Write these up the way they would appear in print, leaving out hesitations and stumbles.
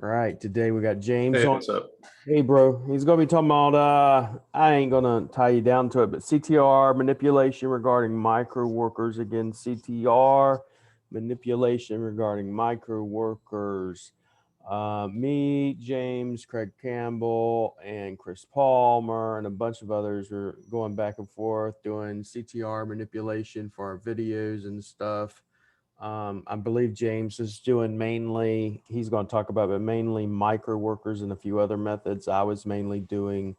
All right, today we got James Hey, on. what's up? Hey, bro. He's gonna be talking about. I ain't gonna tie you down to it, but CTR manipulation regarding micro workers. Again, CTR manipulation regarding micro workers. Me, James, Craig Campbell, and Chris Palmer, and a bunch of others are going back and forth doing CTR manipulation for our videos and stuff. I believe James is doing mainly, he's going to talk about, but mainly micro workers and a few other methods. I was mainly doing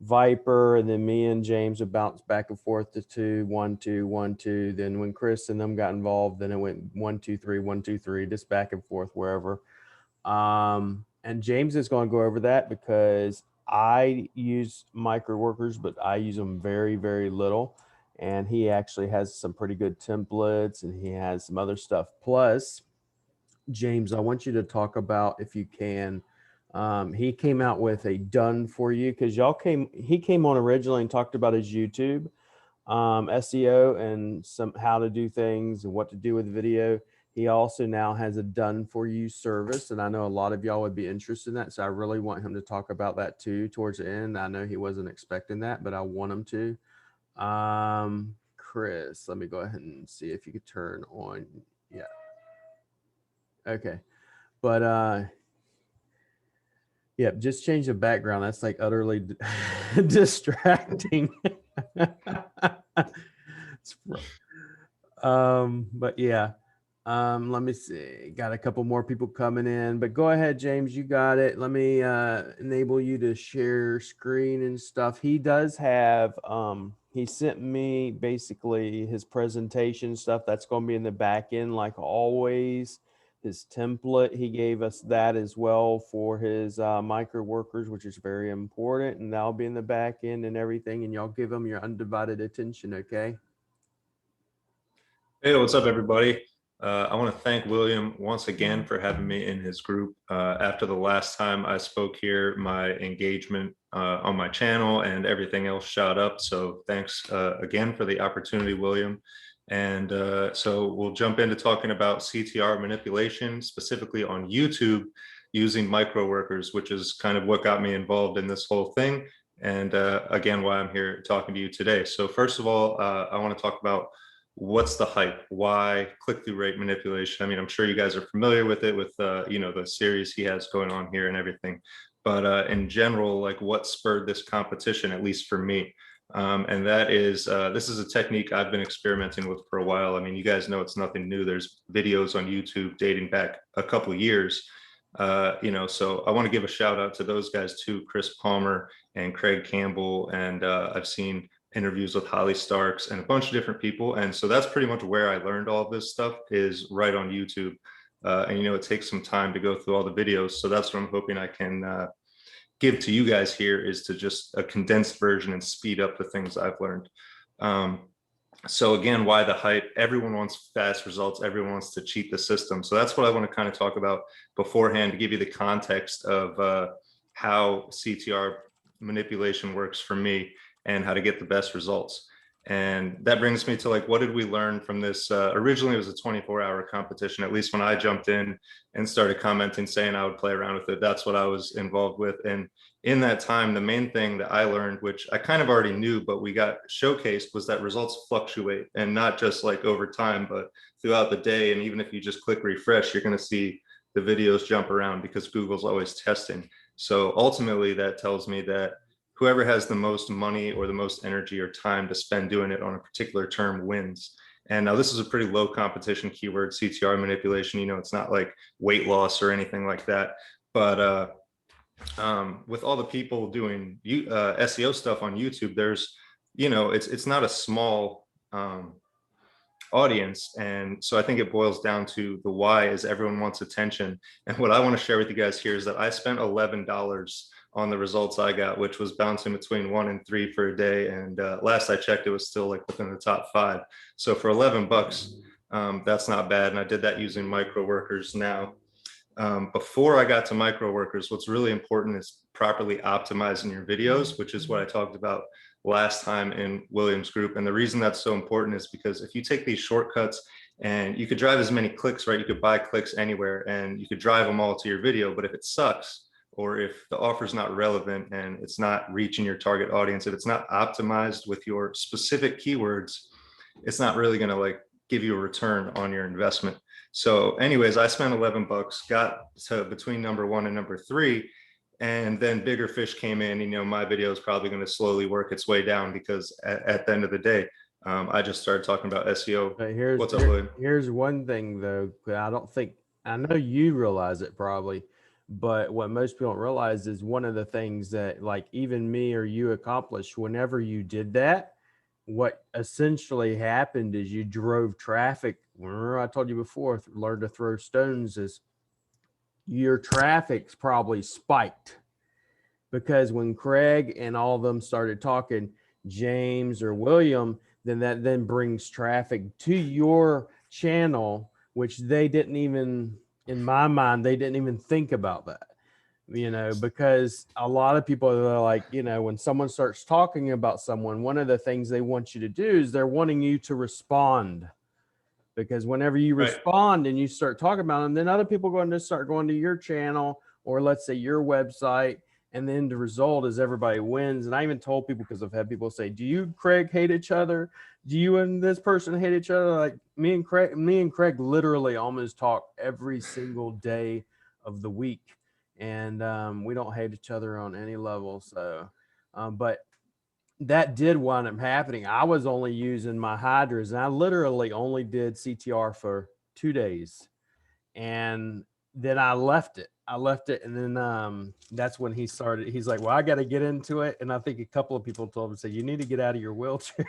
Viper, and then me and James would bounce back and forth to two, one, two, one, two. Then when Chris and them got involved, then it went one, two, three, just back and forth wherever. And James is going to go over that because I use micro workers, but I use them very, very little. And he actually has some pretty good templates and he has some other stuff. Plus, James, I want you to talk about, if you can, he came out with a done for you because he came on originally and talked about his YouTube SEO and some how to do things and what to do with video. He also now has a done for you service, and I know a lot of y'all would be interested in that. So I really want him to talk about that too towards the end. I know he wasn't expecting that, but I want him to. Chris, let me go ahead and see if you could turn on. Yeah, okay, but yeah, just change the background. That's like utterly distracting. It's but yeah. Let me see. Got a couple more people coming in, but go ahead, James. You got it. Let me enable you to share screen and stuff. He does have he sent me basically his presentation stuff that's going to be in the back end like always. His template, he gave us that as well for his micro workers, which is very important, and that'll be in the back end and everything, and y'all give them your undivided attention, okay? Hey, what's up, everybody? I want to thank William once again for having me in his group. After the last time I spoke here, my engagement on my channel and everything else shot up. So thanks again for the opportunity, William. And so we'll jump into talking about CTR manipulation, specifically on YouTube using micro workers, which is kind of what got me involved in this whole thing. And again, why I'm here talking to you today. So first of all, I want to talk about what's the hype? Why click-through rate manipulation? I mean, I'm sure you guys are familiar with it with the series he has going on here and everything. But in general, like what spurred this competition, at least for me? And that is, this is a technique I've been experimenting with for a while. I mean, you guys know it's nothing new. There's videos on YouTube dating back a couple of years. So I want to give a shout out to those guys too, Chris Palmer and Craig Campbell. And I've seen interviews with Holly Starks and a bunch of different people. And so that's pretty much where I learned all this stuff is right on YouTube. And it takes some time to go through all the videos. So that's what I'm hoping I can give to you guys here is to just a condensed version and speed up the things I've learned. Um, so again, why the hype? Everyone wants fast results. Everyone wants to cheat the system. So that's what I want to kind of talk about beforehand to give you the context of how CTR manipulation works for me and how to get the best results. And that brings me to like, what did we learn from this? Originally, it was a 24-hour competition, at least when I jumped in and started commenting, saying I would play around with it. That's what I was involved with. And in that time, the main thing that I learned, which I kind of already knew, but we got showcased, was that results fluctuate, and not just like over time, but throughout the day. And even if you just click refresh, you're going to see the videos jump around because Google's always testing. So ultimately, that tells me that whoever has the most money or the most energy or time to spend doing it on a particular term wins. And now this is a pretty low competition keyword, CTR manipulation. It's not like weight loss or anything like that. But with all the people doing SEO stuff on YouTube, there's, it's not a small audience. And so I think it boils down to the why is everyone wants attention. And what I want to share with you guys here is that I spent $11 on the results I got, which was bouncing between 1 and 3 for a day. And last I checked, it was still like within the top 5. So for 11 bucks, that's not bad. And I did that using micro workers. Now, before I got to micro workers, what's really important is properly optimizing your videos, which is what I talked about last time in William's group. And the reason that's so important is because if you take these shortcuts And you could drive as many clicks, right? You could buy clicks anywhere and you could drive them all to your video. But if it sucks, or if the offer is not relevant and it's not reaching your target audience, if it's not optimized with your specific keywords, it's not really going to like give you a return on your investment. So anyways, I spent 11 bucks, got to between number 1 and number 3. And then bigger fish came in. You know, my video is probably going to slowly work its way down because at the end of the day, I just started talking about SEO. But What's up, William? here's one thing though. I know you realize it probably, but what most people don't realize is one of the things that like even me or you accomplished whenever you did that, what essentially happened is you drove traffic. Remember I told you before, learn to throw stones, is your traffic's probably spiked because when Craig and all of them started talking, James or William, then that then brings traffic to your channel, which they didn't even, in my mind, they didn't even think about that, you know, because a lot of people are like, you know, when someone starts talking about someone, one of the things they want you to do is they're wanting you to respond. Because whenever you respond and you start talking about them, then other people are going to start going to your channel or let's say your website. And then the result is everybody wins. And I even told people, because I've had people say, do you, Craig, hate each other? Do you and this person hate each other? Like me and Craig literally almost talk every single day of the week. And we don't hate each other on any level. So, but that did wind up happening. I was only using my hydras and I literally only did CTR for 2 days. And then I left it. And then that's when he's like, well, I got to get into it. And I think a couple of people told him, say, you need to get out of your wheelchair.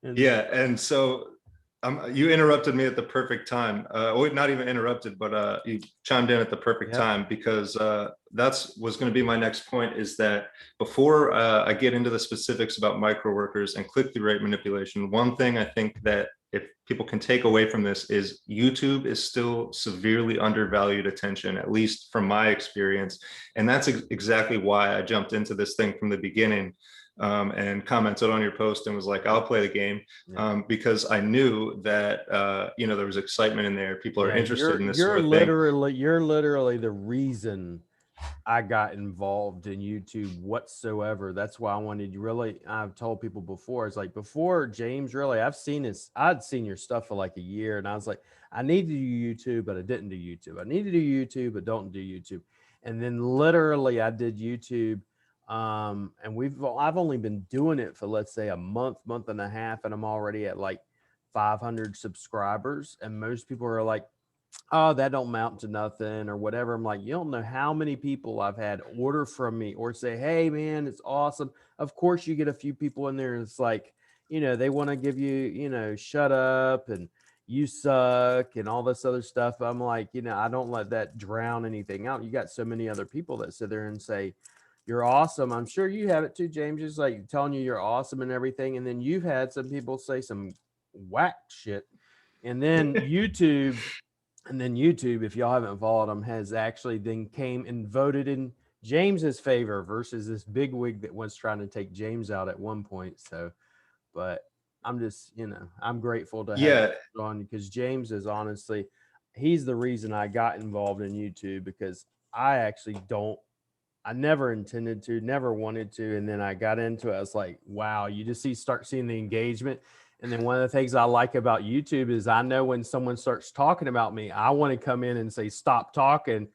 And so you interrupted me at the perfect time. Not even interrupted, but you chimed in at the perfect time, because that's was going to be my next point, is that before I get into the specifics about microworkers and click-through rate manipulation, one thing I think that if people can take away from this is YouTube is still severely undervalued attention, at least from my experience. And that's exactly why I jumped into this thing from the beginning. And commented on your post and was like, I'll play the game, because I knew that, you know, there was excitement in there. People are interested in this sort of thing. You're literally the reason I got involved in YouTube whatsoever. That's why I wanted you I've told people before, it's like before James, really, I'd seen your stuff for like a year. And I was like, I need to do YouTube, but I didn't do YouTube. I need to do YouTube, but don't do YouTube. And then literally I did YouTube. And I've only been doing it for, let's say, a month and a half, and I'm already at like 500 subscribers. And most people are like, oh, that don't amount to nothing or whatever. I'm like, you don't know how many people I've had order from me or say, hey man, it's awesome. Of course you get a few people in there and it's like, you know, they want to give you, you know, shut up and you suck and all this other stuff. I'm like, you know, I don't let that drown anything out. You got so many other people that sit there and say, you're awesome. I'm sure you have it too, James, just like telling you you're awesome and everything. And then you've had some people say some whack shit. And then YouTube, if y'all haven't followed them, has actually then came and voted in James's favor versus this big wig that was trying to take James out at one point. So, but I'm just, you know, I'm grateful to have it on, because James is honestly, he's the reason I got involved in YouTube, because I never intended to, never wanted to. And then I got into it. I was like, wow, you just start seeing the engagement. And then one of the things I like about YouTube is I know when someone starts talking about me, I want to come in and say, stop talking,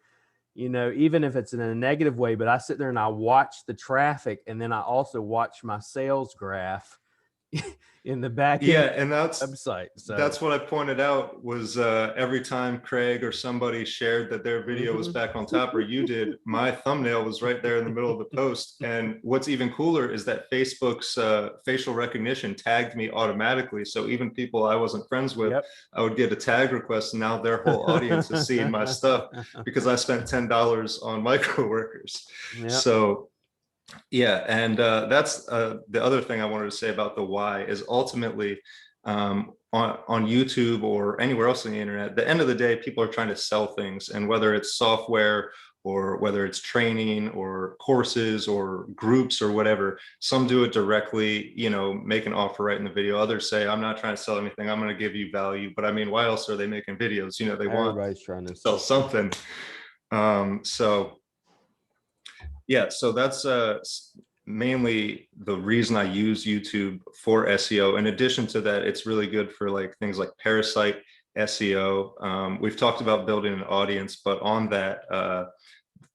you know, even if it's in a negative way, but I sit there and I watch the traffic. And then I also watch my sales graph in the back end and that's website. So that's what I pointed out was every time Craig or somebody shared that their video was back on top, or you did, my thumbnail was right there in the middle of the post. And what's even cooler is that Facebook's facial recognition tagged me automatically. So even people I wasn't friends with, I would get a tag request, and now their whole audience is seeing my stuff because I spent $10 on Microworkers. So yeah, and that's the other thing I wanted to say about the why is ultimately on YouTube or anywhere else on the internet, at the end of the day, people are trying to sell things. And whether it's software or whether it's training or courses or groups or whatever. Some do it directly, you know, make an offer right in the video. Others say, I'm not trying to sell anything, I'm going to give you value. But I mean, why else are they making videos? You know, they want Everybody's trying to sell something. So yeah, so that's mainly the reason I use YouTube for SEO. In addition to that, it's really good for like things like parasite SEO. We've talked about building an audience, but on that,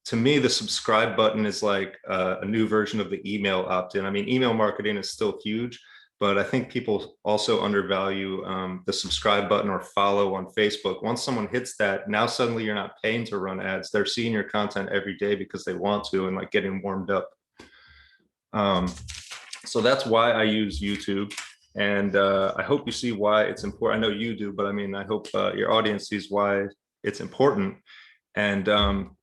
to me, the subscribe button is like a new version of the email opt-in. I mean, email marketing is still huge, but I think people also undervalue the subscribe button or follow on Facebook. Once someone hits that, now suddenly you're not paying to run ads. They're seeing your content every day because they want to and like getting warmed up. So that's why I use YouTube. And I hope you see why it's important. I know you do, but I mean, I hope your audience sees why it's important, and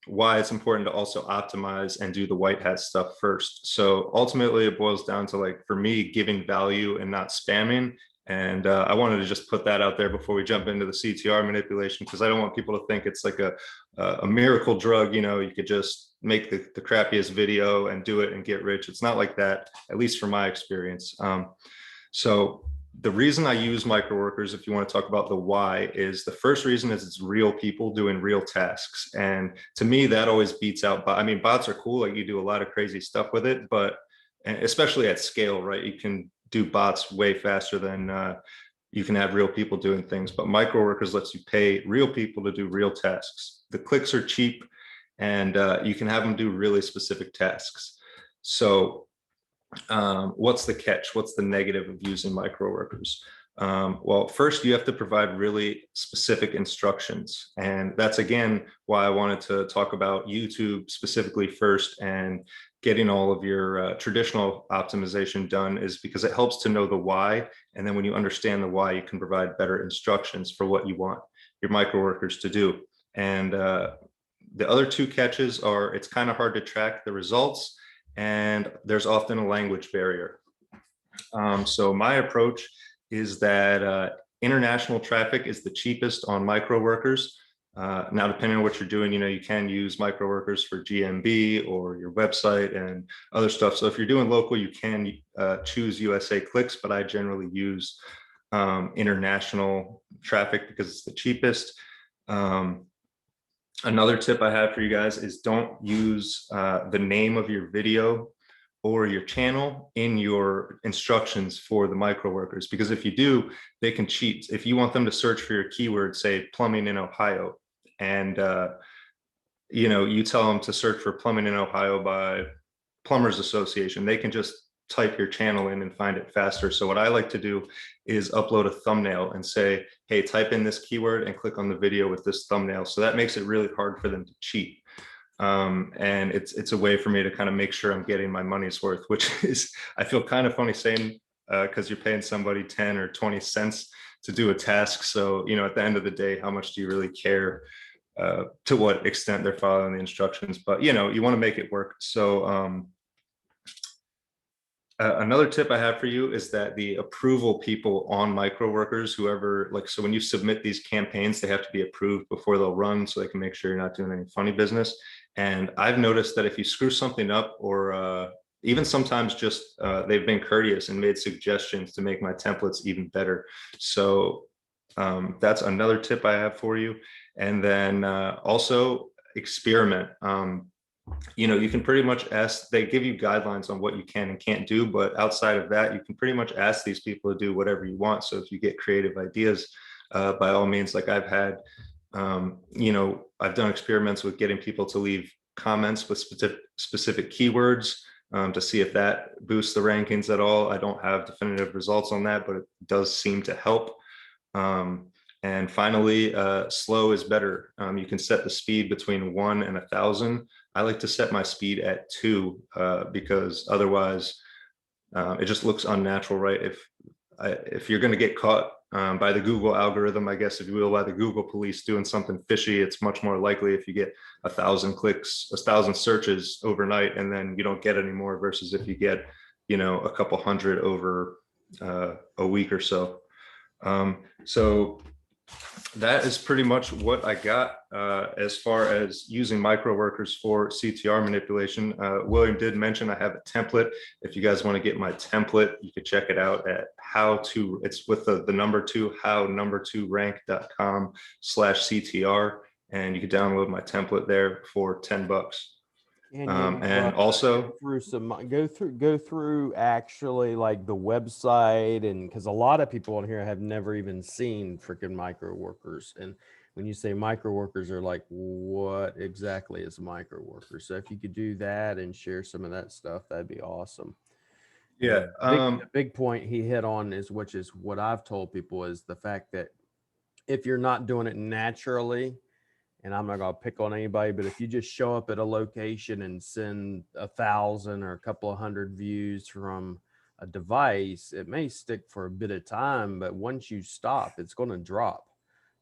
why it's important to also optimize and do the white hat stuff first. So ultimately it boils down to, like, for me, giving value and not spamming. And I wanted to just put that out there before we jump into the CTR manipulation, because I don't want people to think it's like a miracle drug. You know, you could just make the crappiest video and do it and get rich. It's not like that, at least from my experience. So the reason I use Microworkers, if you want to talk about the why, is the first reason is it's real people doing real tasks. And to me, that always beats out, I mean, bots are cool. Like, you do a lot of crazy stuff with it, but especially at scale, right? You can do bots way faster than you can have real people doing things. But Microworkers lets you pay real people to do real tasks. The clicks are cheap, and you can have them do really specific tasks. So what's the catch? What's the negative of using Microworkers? Well, first, you have to provide really specific instructions. And that's, again, why I wanted to talk about YouTube specifically first, and getting all of your traditional optimization done, is because it helps to know the why. And then when you understand the why, you can provide better instructions for what you want your Microworkers to do. And the other two catches are, it's kind of hard to track the results, and there's often a language barrier. So my approach is that international traffic is the cheapest on Microworkers. Now, depending on what you're doing, you know, you can use Microworkers for GMB or your website and other stuff. So if you're doing local, you can choose USA clicks, but I generally use international traffic because it's the cheapest. Another tip I have for you guys is, don't use the name of your video or your channel in your instructions for the Microworkers, because if you do, they can cheat. If you want them to search for your keyword, say plumbing in Ohio, and you know, you tell them to search for plumbing in Ohio by Plumbers Association, they can just type your channel in and find it faster. So what I like to do is upload a thumbnail and say, hey, type in this keyword and click on the video with this thumbnail. So that makes it really hard for them to cheat. And it's a way for me to kind of make sure I'm getting my money's worth, which is, I feel kind of funny saying, because you're paying somebody 10 or 20 cents to do a task. So, you know, at the end of the day, how much do you really care to what extent they're following the instructions? But, you know, you want to make it work. So another tip I have for you is that the approval people on Microworkers, whoever, like, so when you submit these campaigns, they have to be approved before they'll run, so they can make sure you're not doing any funny business. And I've noticed that if you screw something up, or even sometimes just they've been courteous and made suggestions to make my templates even better. So that's another tip I have for you. And then also experiment. You know, you can pretty much ask, they give you guidelines on what you can and can't do, but outside of that, you can pretty much ask these people to do whatever you want. So if you get creative ideas, by all means, like I've had, you know, I've done experiments with getting people to leave comments with specific keywords to see if that boosts the rankings at all. I don't have definitive results on that, but it does seem to help. And finally, slow is better. You can set the speed between 1 and 1,000. I like to set my speed at 2 because otherwise it just looks unnatural, right? If you're going to get caught by the Google algorithm, I guess, if you will, by the Google police doing something fishy, it's much more likely if you get 1,000 clicks, 1,000 searches overnight, and then you don't get any more, versus if you get, you know, a couple hundred over a week or so. So That is pretty much what I got as far as using Microworkers for CTR manipulation. William did mention I have a template. If you guys want to get my template, you can check it out at it's with the number 2, how2rank.com/CTR. And you can download my template there for $10. And also go through actually like the website, and because a lot of people on here have never even seen freaking Microworkers, and when you say Microworkers, they're like, what exactly is Microworkers? So if you could do that and share some of that stuff, that'd be awesome. yeah. The big point he hit on is, which is what I've told people, is the fact that if you're not doing it naturally, and I'm not going to pick on anybody, but if you just show up at a location and send 1,000 or a couple of hundred views from a device, it may stick for a bit of time, but once you stop, it's going to drop.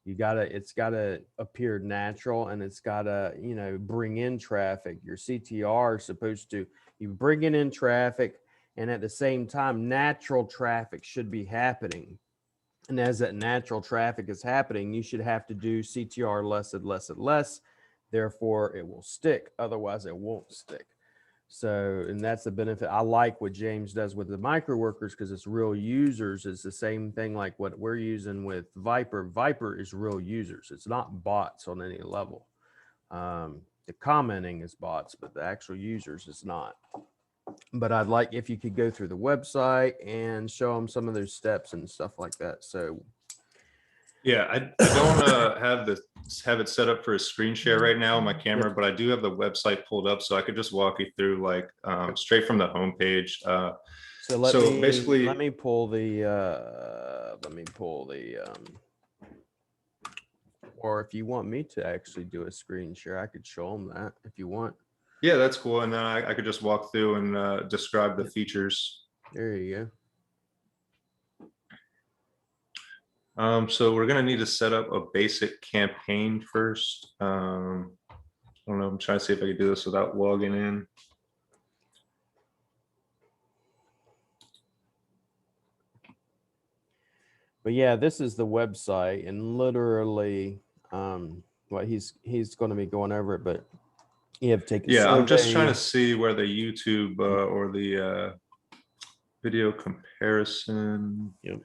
It's gotta appear natural, and it's gotta, bring in traffic. Your CTR is supposed to, you bring in traffic, and at the same time, natural traffic should be happening. And as that natural traffic is happening, you should have to do CTR less and less and less. Therefore, it will stick. Otherwise, it won't stick. So, and that's the benefit. I like what James does with the Microworkers because it's real users. It's the same thing like what we're using with Viper. Viper is real users. It's not bots on any level. The commenting is bots, but the actual users is not. But I'd like if you could go through the website and show them some of those steps and stuff like that. So yeah, I don't want to have it set up for a screen share right now on my camera, but I do have the website pulled up, so I could just walk you through like straight from the homepage. So basically, let me pull the or if you want me to actually do a screen share, I could show them that if you want. Yeah, that's cool. And then I could just walk through and describe the features. There you go. So we're going to need to set up a basic campaign first. I don't know. I'm trying to see if I can do this without logging in. But yeah, this is the website, and literally, well, he's going to be going over it, but you have taken. Yeah, I'm just trying to see where the YouTube or the video comparison. Yep.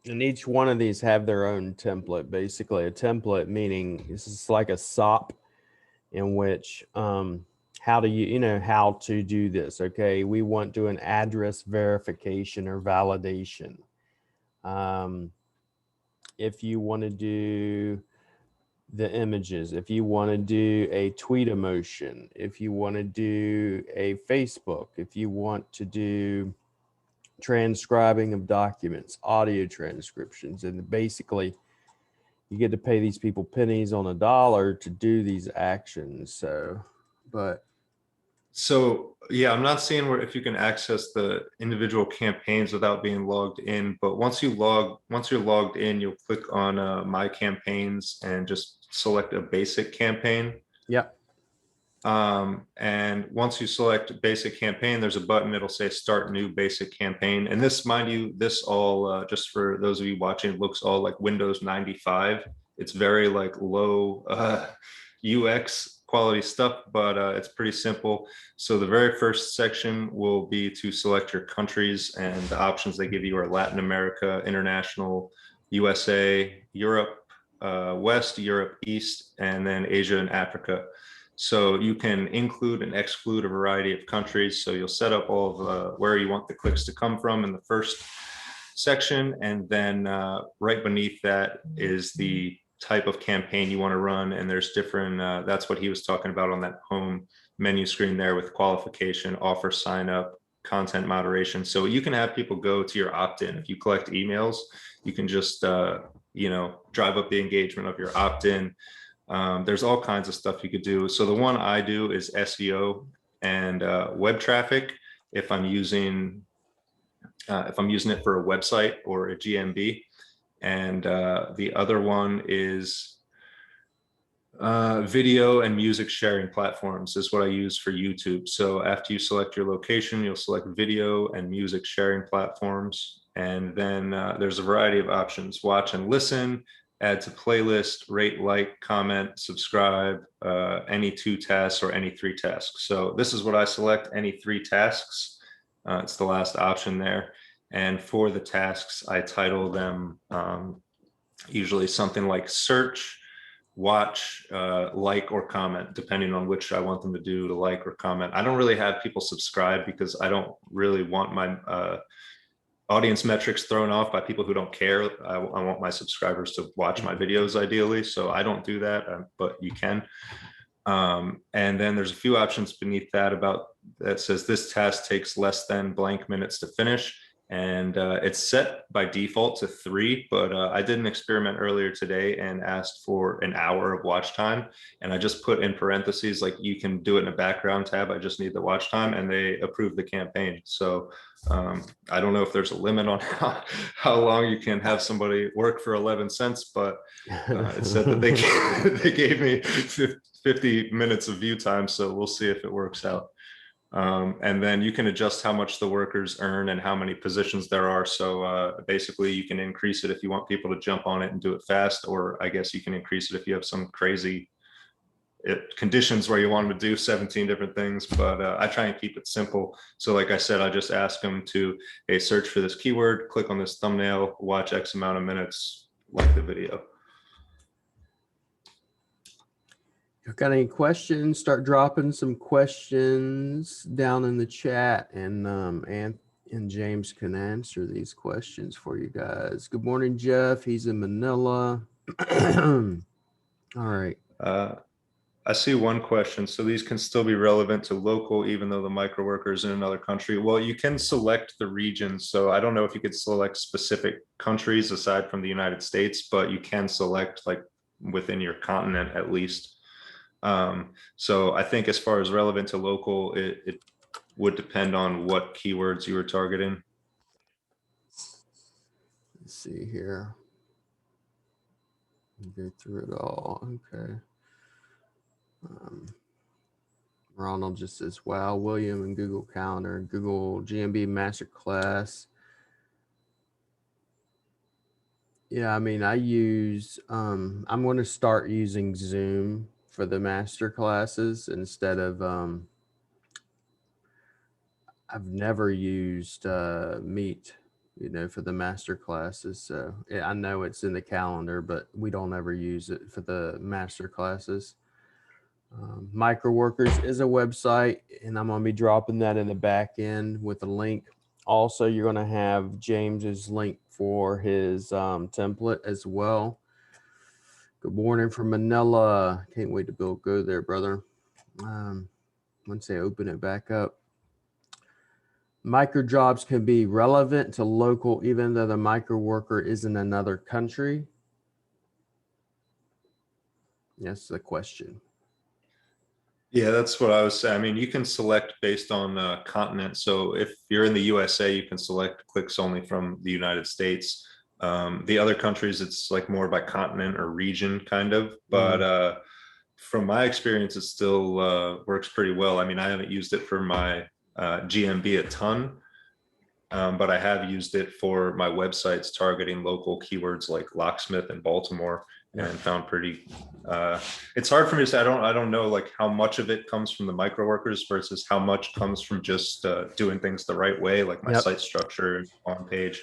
And each one of these have their own template. Basically, a template meaning this is like a SOP in which how do how to do this. Okay, we want to do an address verification or validation. If you want to do the images, if you want to do a tweet emotion, if you want to do a Facebook, if you want to do transcribing of documents, audio transcriptions, and basically you get to pay these people pennies on a dollar to do these actions. So yeah, I'm not seeing if you can access the individual campaigns without being logged in, but once you're logged in, you'll click on my campaigns and just select a basic campaign. Yep. And once you select basic campaign, there's a button, it'll say start new basic campaign. And this, mind you, this all, just for those of you watching, looks all like Windows 95. It's very like low UX quality stuff, but it's pretty simple. So the very first section will be to select your countries, and the options they give you are Latin America, International, USA, Europe, West, Europe, East, and then Asia and Africa. So you can include and exclude a variety of countries. So you'll set up all of where you want the clicks to come from in the first section. And then right beneath that is the type of campaign you want to run. And there's different, that's what he was talking about on that home menu screen there with qualification, offer sign up, content moderation. So you can have people go to your opt-in. If you collect emails, you can just, drive up the engagement of your opt-in. There's all kinds of stuff you could do. So the one I do is SEO and web traffic. If I'm using it for a website or a GMB, and the other one is video and music sharing platforms is what I use for YouTube. So after you select your location, you'll select video and music sharing platforms. And then there's a variety of options: watch and listen, add to playlist, rate, like, comment, subscribe, any 2 tasks or any 3 tasks. So this is what I select: any 3 tasks. It's the last option there. And for the tasks, I title them usually something like search, watch, like, or comment, depending on which I want them to do, to like or comment. I don't really have people subscribe because I don't really want my audience metrics thrown off by people who don't care. I want my subscribers to watch my videos ideally, so I don't do that, but you can. And then there's a few options beneath that that says this task takes less than blank minutes to finish. And it's set by default to 3, but I did an experiment earlier today and asked for an hour of watch time. And I just put in parentheses, like, you can do it in a background tab, I just need the watch time, and they approved the campaign. So I don't know if there's a limit on how long you can have somebody work for 11 cents, but it said that they gave me 50 minutes of view time. So we'll see if it works out. And then you can adjust how much the workers earn and how many positions there are. So basically you can increase it if you want people to jump on it and do it fast, or I guess you can increase it if you have some crazy conditions where you want them to do 17 different things. But I try and keep it simple. So like I said, I just ask them to, hey, search for this keyword, click on this thumbnail, watch X amount of minutes, like the video. If you've got any questions, start dropping some questions down in the chat, and James can answer these questions for you guys. Good morning, Jeff. He's in Manila. All right. I see one question. So these can still be relevant to local, even though the micro worker is in another country. Well, you can select the region. So I don't know if you could select specific countries aside from the United States, but you can select like within your continent at least. So I think as far as relevant to local, it would depend on what keywords you were targeting. Let's see here. Go through it all. Okay. Ronald just says, wow, William and Google Calendar and Google GMB Masterclass. Yeah, I mean, I use, I'm going to start using Zoom for the master classes instead of, I've never used Meet, for the master classes. So I know it's in the calendar, but we don't ever use it for the master classes. Microworkers is a website, and I'm going to be dropping that in the back end with a link. Also, you're going to have James's link for his template as well. Good morning from Manila. Can't wait to go there, brother. Once they open it back up. Micro jobs can be relevant to local, even though the micro worker is in another country. That's the question. Yeah, that's what I was saying. I mean, you can select based on continent. So if you're in the USA, you can select clicks only from the United States. The other countries, it's like more by continent or region kind of. But from my experience, it still works pretty well. I mean, I haven't used it for my GMB a ton, but I have used it for my websites targeting local keywords like locksmith in Baltimore, and found pretty, it's hard for me to say. I don't know like how much of it comes from the micro workers versus how much comes from just doing things the right way, like my site structure on page,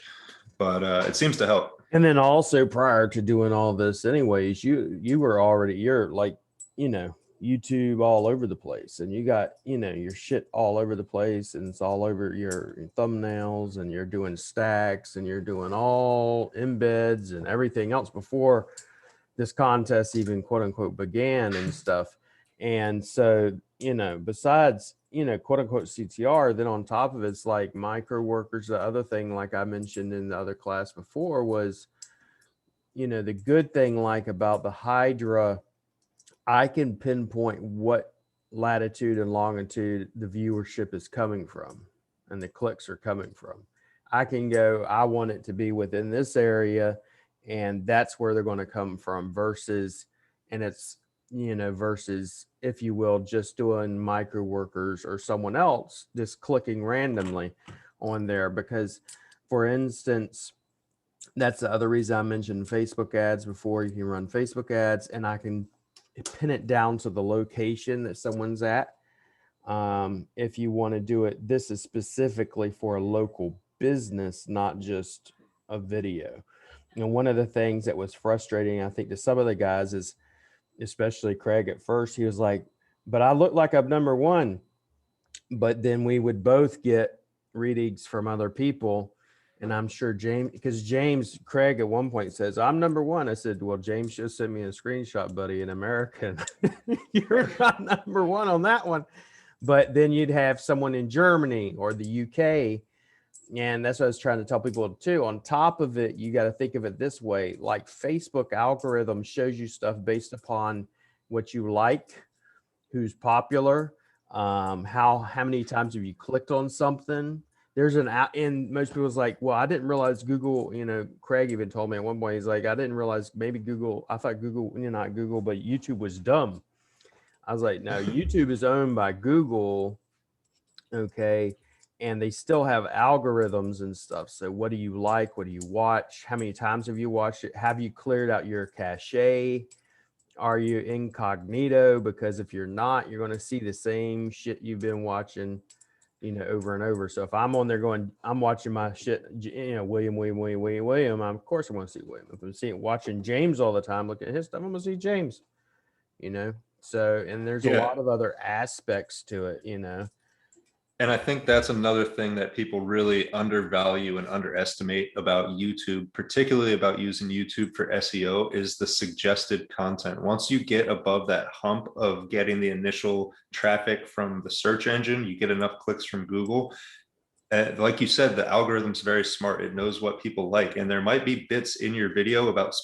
but it seems to help. And then also prior to doing all this anyways, you were already, you're like, YouTube all over the place, and you got, your shit all over the place, and it's all over your thumbnails, and you're doing stacks, and you're doing all embeds and everything else before this contest even quote unquote began and stuff. And so, besides, quote unquote CTR, then on top of it's like micro workers. The other thing, like I mentioned in the other class before, was, the good thing like about the Hydra, I can pinpoint what latitude and longitude the viewership is coming from and the clicks are coming from. I can go, I want it to be within this area, and that's where they're going to come from, versus, and it's, versus, if you will, just doing micro workers or someone else just clicking randomly on there. Because for instance, that's the other reason I mentioned Facebook ads before. You can run Facebook ads and I can pin it down to the location that someone's at. If you want to do it, this is specifically for a local business, not just a video. And one of the things that was frustrating, I think, to some of the guys is, especially Craig at first, he was like, but I look like I'm number one. But then we would both get readings from other people. And I'm sure James, because James Craig at one point says, I'm number one. I said, well, James just sent me a screenshot, buddy, in America. You're not number one on that one. But then you'd have someone in Germany or the UK. And that's what I was trying to tell people too. On top of it, you got to think of it this way. Like Facebook algorithm shows you stuff based upon what you like, who's popular, how many times have you clicked on something. There's an out, and most people's like, well, I didn't realize Google, Craig even told me at one point, he's like, I didn't realize maybe Google, I thought Google, not Google, but YouTube was dumb. I was like, no, YouTube is owned by Google. Okay. And they still have algorithms and stuff. So what do you like? What do you watch? How many times have you watched it? Have you cleared out your cache? Are you incognito? Because if you're not, you're going to see the same shit you've been watching, over and over. So if I'm on there going, I'm watching my shit, William, of course I want to see William. If I'm watching James all the time, looking at his stuff, I'm going to see James, So, and there's a lot of other aspects to it, And I think that's another thing that people really undervalue and underestimate about YouTube, particularly about using YouTube for SEO, is the suggested content. Once you get above that hump of getting the initial traffic from the search engine, you get enough clicks from Google. Like you said, the algorithm's very smart. It knows what people like. And there might be bits in your video about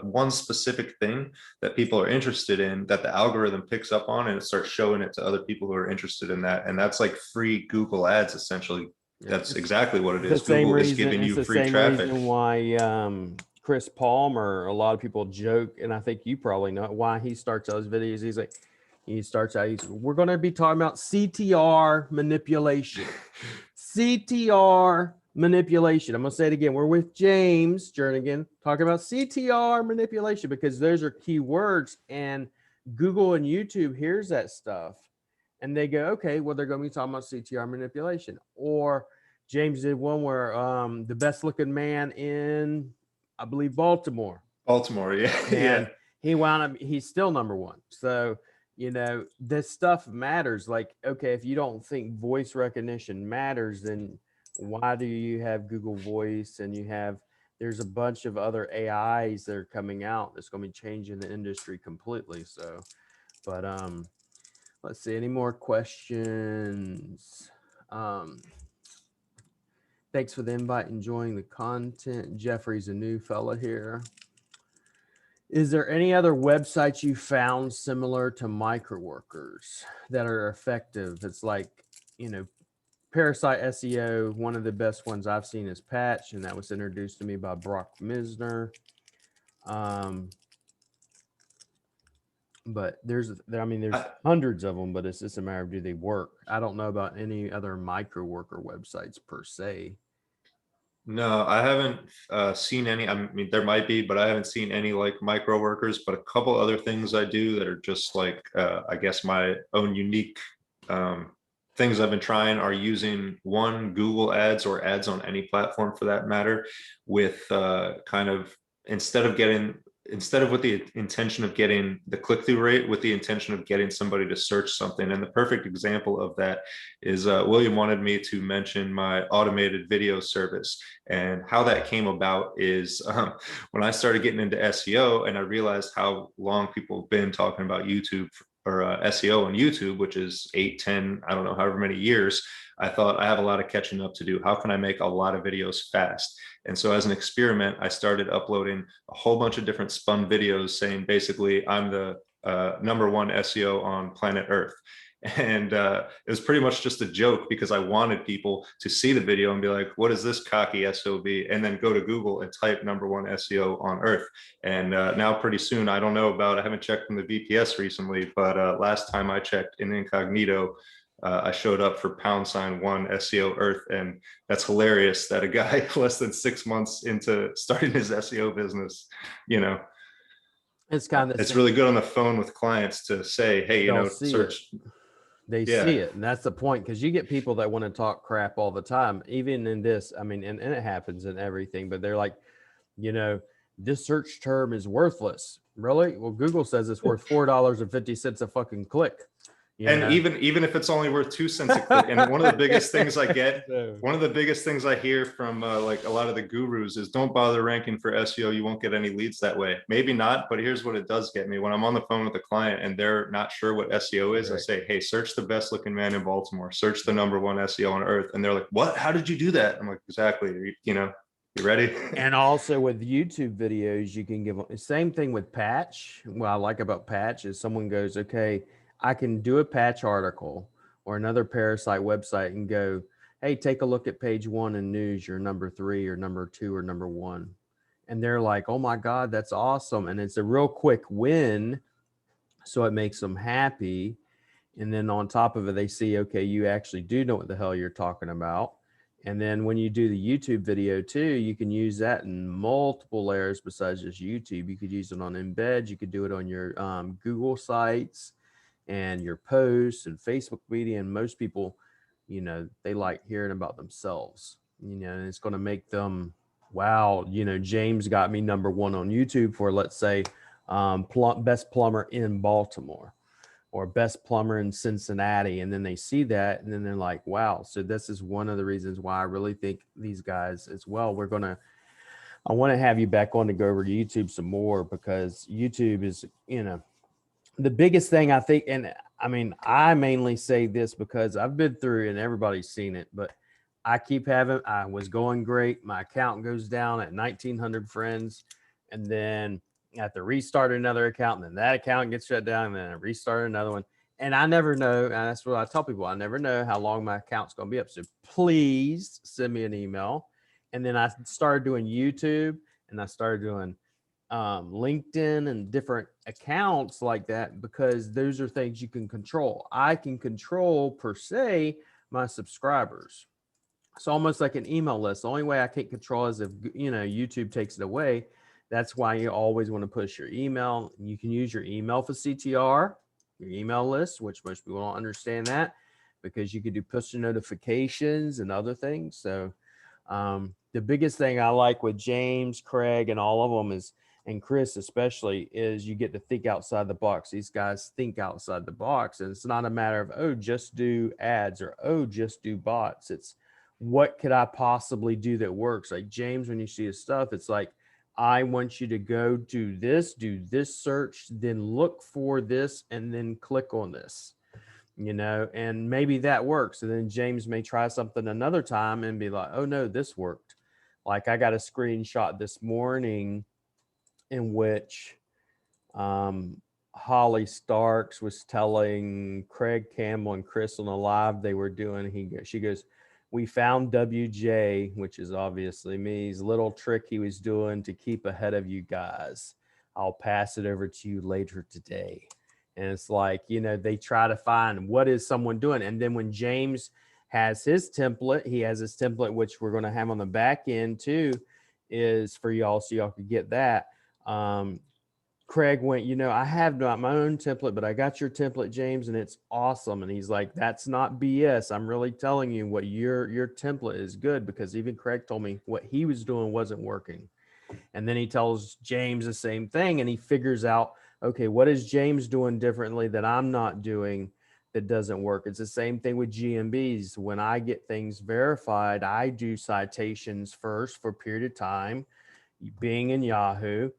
one specific thing that people are interested in that the algorithm picks up on, and it starts showing it to other people who are interested in that. And that's like free Google ads, essentially. That's exactly what it is. Google is giving you free traffic. Reason why Chris Palmer, a lot of people joke, and I think you probably know why he starts those videos. He's like, we're going to be talking about CTR manipulation. CTR manipulation. I'm going to say it again. We're with James Jernigan talking about CTR manipulation because those are key words, and Google and YouTube hears that stuff and they go, okay, well, they're going to be talking about CTR manipulation. Or James did one where the best looking man in, I believe, Baltimore. Yeah. And he wound up, he's still number one. So, this stuff matters. Like, okay, if you don't think voice recognition matters, then why do you have Google Voice? And there's a bunch of other AIs that are coming out that's going to be changing the industry completely. So, but let's see, any more questions? Thanks for the invite, enjoying the content. Jeffrey's a new fella here. Is there any other websites you found similar to Microworkers that are effective? It's like, Parasite SEO. One of the best ones I've seen is Patch, and that was introduced to me by Brock Misner. But there's hundreds of them, but it's just a matter of, do they work? I don't know about any other Microworker websites per se. No, I haven't seen any. I mean, there might be, but I haven't seen any like Microworkers. But a couple other things I do that are just like, I guess, my own unique things I've been trying are using Google ads or ads on any platform for that matter, with kind of instead of with the intention of getting the click-through rate, with the intention of getting somebody to search something. And the perfect example of that is William wanted me to mention my automated video service. And how that came about is when I started getting into SEO and I realized how long people have been talking about YouTube or SEO on YouTube, which is 8, 10, I don't know, however many years, I thought I have a lot of catching up to do. How can I make a lot of videos fast? And so as an experiment, I started uploading a whole bunch of different spun videos saying, basically, I'm the number one SEO on planet Earth. And it was pretty much just a joke because I wanted people to see the video and be like, what is this cocky SOB? And then go to Google and type number one SEO on Earth. And now pretty soon, I don't know about, I haven't checked from the VPS recently, but last time I checked in incognito, I showed up for #1 SEO Earth, and that's hilarious that a guy less than 6 months into starting his SEO business, you know, It's kind of the it's same. really good on the phone with clients to say, hey, you They'll know, see it. search. They Yeah. see it, and that's the point, because you get people that want to talk crap all the time, even in this. I mean, and it happens in everything, but they're like, you know, this search term is worthless. Really? Well, Google says it's worth $4.50 a fucking click. You And know? even if it's only worth 2 cents a click, and one of the biggest things I get, So, one of the biggest things I hear from like a lot of the gurus is don't bother ranking for SEO. You won't get any leads that way. Maybe not, but here's what it does get me. When I'm on the phone with a client and they're not sure what SEO is, I right. say, hey, search the best looking man in Baltimore, search the #1 SEO on earth. And they're like, what? How did you do that? I'm like, exactly. You know, you ready? And also with YouTube videos, you can give them same thing with patch. What I like about patch is someone goes, okay, I can do a patch article or another parasite website and go, hey, take a look at page 1 in news, you're #3 or #2 or #1. And they're like, oh my God, that's awesome. And it's a real quick win. So it makes them happy. And then on top of it, they see, okay, you actually do know what the hell you're talking about. And then when you do the YouTube video too, you can use that in multiple layers besides just YouTube. You could use it on embed. You could do it on your Google sites and your posts and Facebook media. And most people, you know, they like hearing about themselves, you know, and it's going to make them, wow, you know, James got me #1 on YouTube for, let's say, best plumber in Baltimore or best plumber in Cincinnati. And then they see that and then they're like, wow. So this is one of the reasons why I really think these guys as well, I want to have you back on to go over to YouTube some more, because YouTube is, you know, the biggest thing I think. And I mean, I mainly say this because I've been through and everybody's seen it, but I was going great. My account goes down at 1,900 friends. And then I have to restart another account. And then that account gets shut down. And then I restart another one. And I never know. And that's what I tell people. I never know how long my account's going to be up. So please send me an email. And then I started doing YouTube and I started doing LinkedIn and different accounts like that, because those are things you can control. I can control, per se, my subscribers. It's almost like an email list. The only way I can't control is if, you know, YouTube takes it away. That's why you always want to push your email. You can use your email for CTR, your email list, which most people don't understand that, because you could do push notifications and other things. So the biggest thing I like with James, Craig, and all of them is, and Chris especially, is you get to think outside the box. These guys think outside the box, and it's not a matter of, oh, just do ads or, oh, just do bots. It's, what could I possibly do that works? Like James, when you see his stuff, it's like, I want you to go do this search, then look for this, and then click on this, you know, and maybe that works. And then James may try something another time and be like, oh no, this worked. Like I got a screenshot this morning in which Holly Starks was telling Craig Campbell and Chris on a live they were doing. She goes, we found WJ, which is obviously me's little trick he was doing to keep ahead of you guys. I'll pass it over to you later today. And it's like, you know, they try to find what is someone doing. And then when James has his template, he has his template, which we're going to have on the back end too, is for y'all, so y'all could get that. Craig went, you know, I have not my own template, but I got your template, James, and it's awesome. And he's like, that's not BS. I'm really telling you what your template is good, because even Craig told me what he was doing wasn't working. And then he tells James the same thing, and he figures out, okay, what is James doing differently that I'm not doing that doesn't work? It's the same thing with GMBs. When I get things verified, I do citations first for a period of time, Bing and Yahoo,